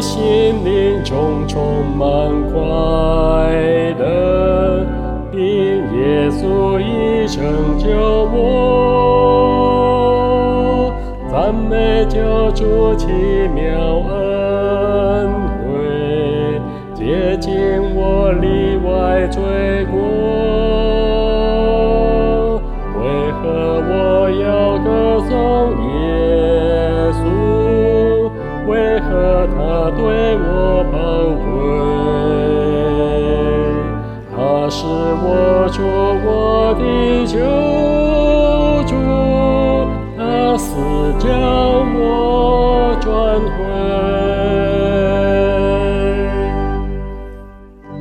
心灵中充满快乐，因耶稣已拯救我。赞美救主奇妙恩惠，洁净我里外罪过。为何我要歌颂耶稣？为何他对我宝贵？他是我主，我的救主，他死叫我转回。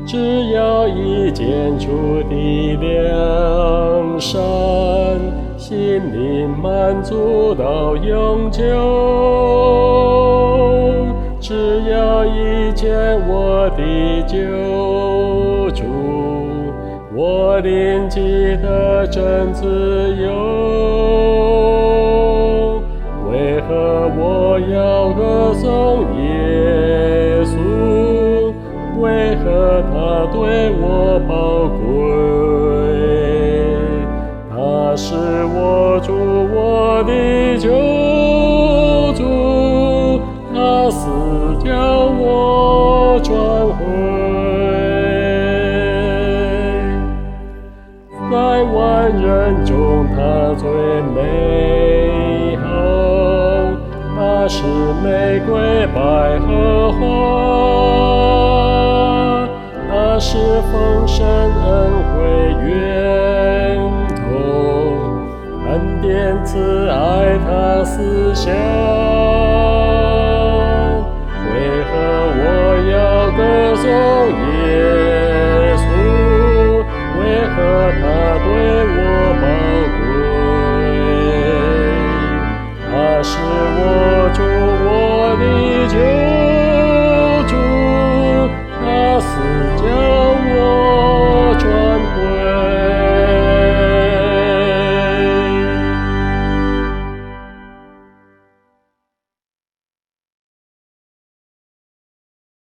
只要一见主的良善，心灵满足到永久。只要一见我的救主，我灵既得真自由。为何我要歌颂耶稣？为何他对我宝贵？他是我主，我的救主，他死叫我转回。在万人中他最美好，他是玫瑰百合花，他是丰盛恩惠源头，恩典慈爱他思想。